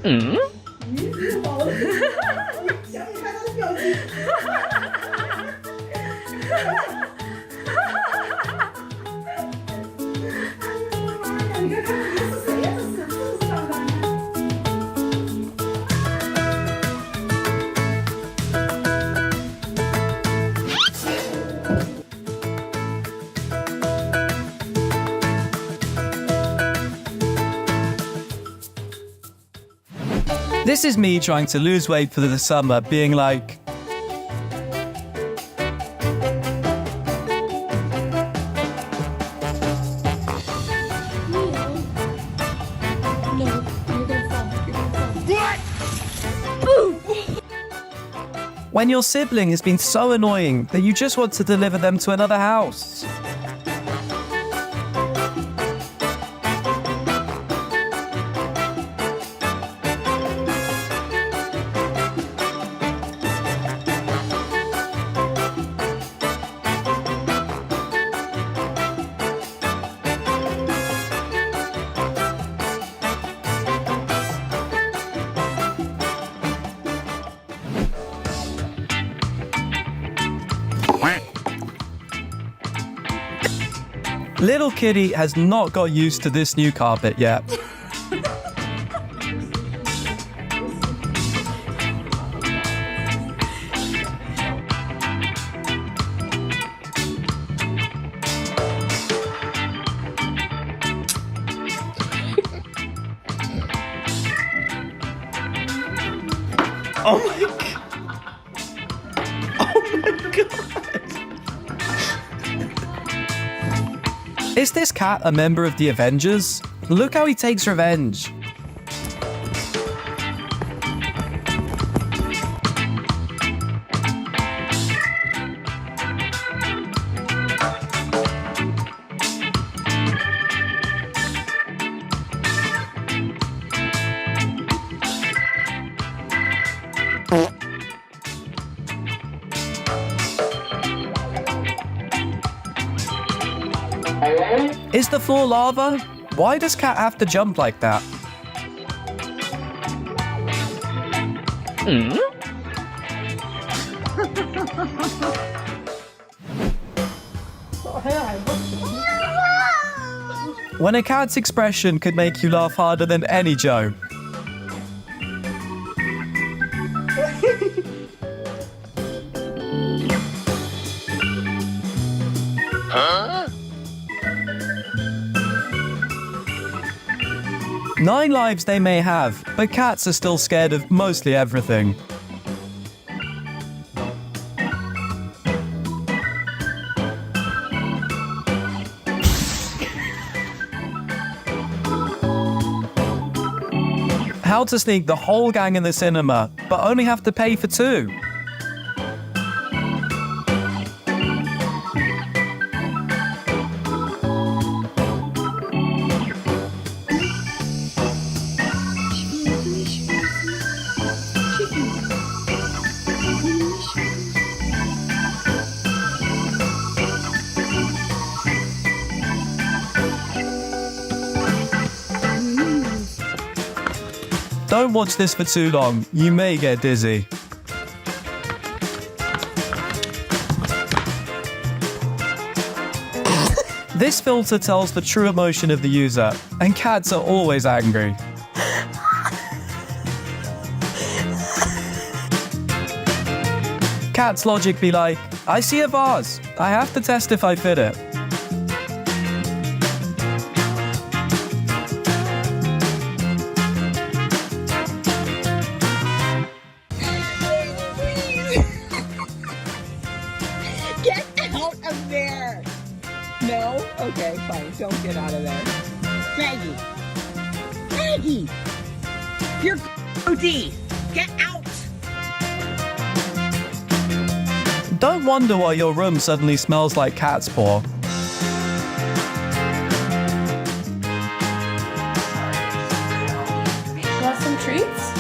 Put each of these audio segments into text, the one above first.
嗯，鱼子饱了，想你看他的表情。哎呀妈呀！你看看你是谁呀？这是上当的。This is me trying to lose weight for the summer, being like, when your sibling has been so annoying that you just want to deliver them to another house. Little Kitty has not got used to this new carpet yet. Oh my god. Oh my god. Is this cat a member of the Avengers? Look how he takes revenge. Is the floor lava? Why does cat have to jump like that? Hmm? When a cat's expression could make you laugh harder than any joke. Huh? 9 lives they may have, but cats are still scared of mostly everything. How to sneak the whole gang in the cinema, but only have to pay for 2. Don't watch this for too long, you may get dizzy. This filter tells the true emotion of the user, and cats are always angry. Cat's logic be like, I see a vase, I have to test if I fit it. Get out of there! No? Okay, fine. Don't get out of there. Maggie! Maggie! You're OD! Get out! Don't wonder why your room suddenly smells like cat's paw. Want some treats?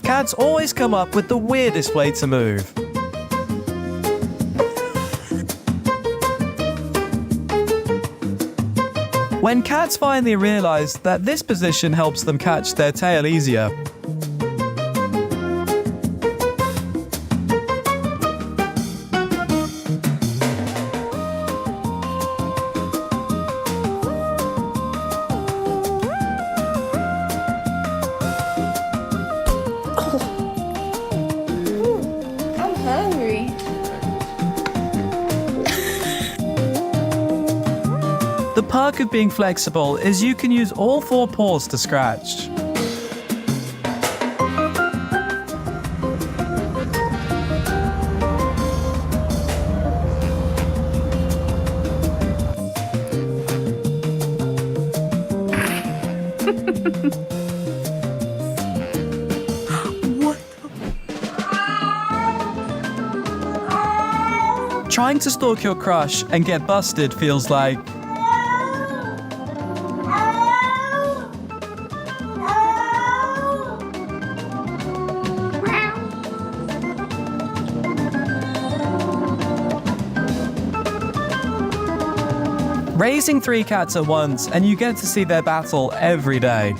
Cats always come up with the weirdest way to move. When cats finally realize that this position helps them catch their tail easier. I'm hungry. The perk of being flexible is you can use all 4 paws to scratch. Trying to stalk your crush and get busted feels like... Raising 3 cats at once, and you get to see their battle every day.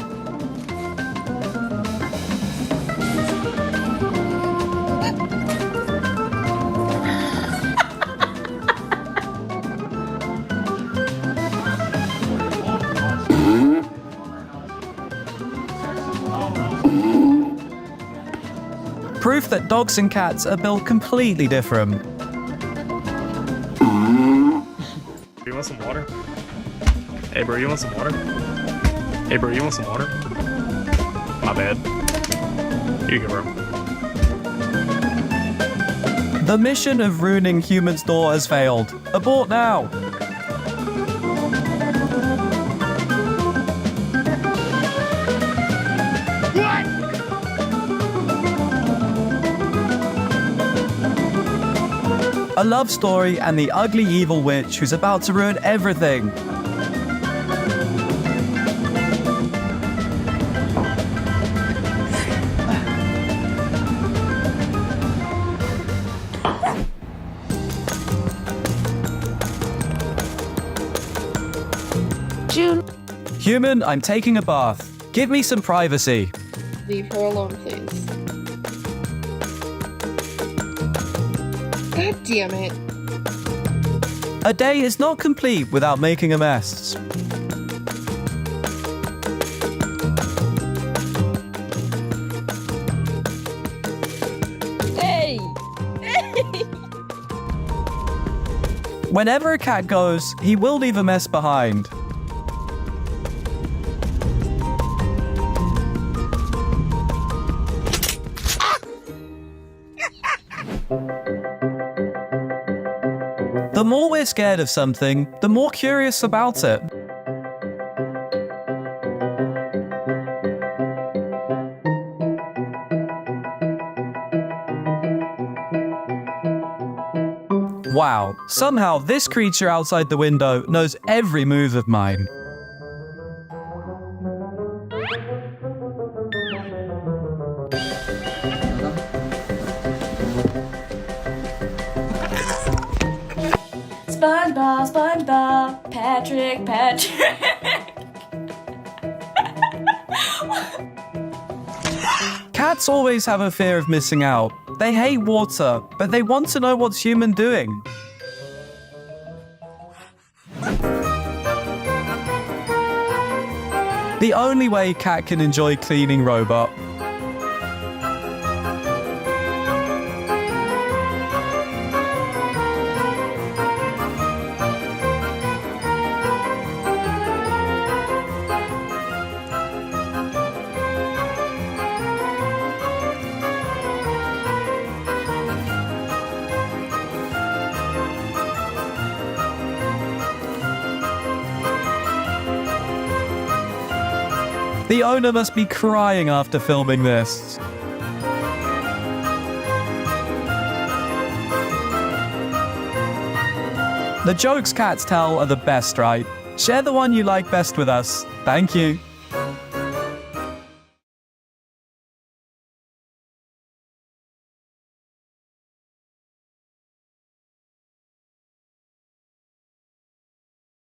Proof that dogs and cats are built completely different. You want some water? Hey bro, you want some water? Hey bro, you want some water? My bad. Here you go, bro. The mission of ruining humans' door has failed. Abort now! A love story and the ugly evil witch who's about to ruin everything. June, Human, I'm taking a bath. Give me some privacy. leave her alone, please. God damn it. A day is not complete without making a mess. Hey! Whenever a cat goes, he will leave a mess behind. The more we're scared of something, the more curious about it. Wow, somehow this creature outside the window knows every move of mine. SpongeBob, SpongeBob, Patrick. Cats always have a fear of missing out. They hate water, but they want to know what's human doing. The only way cat can enjoy cleaning robot. The owner must be crying after filming this. The jokes cats tell are the best, right? Share the one you like best with us. Thank you.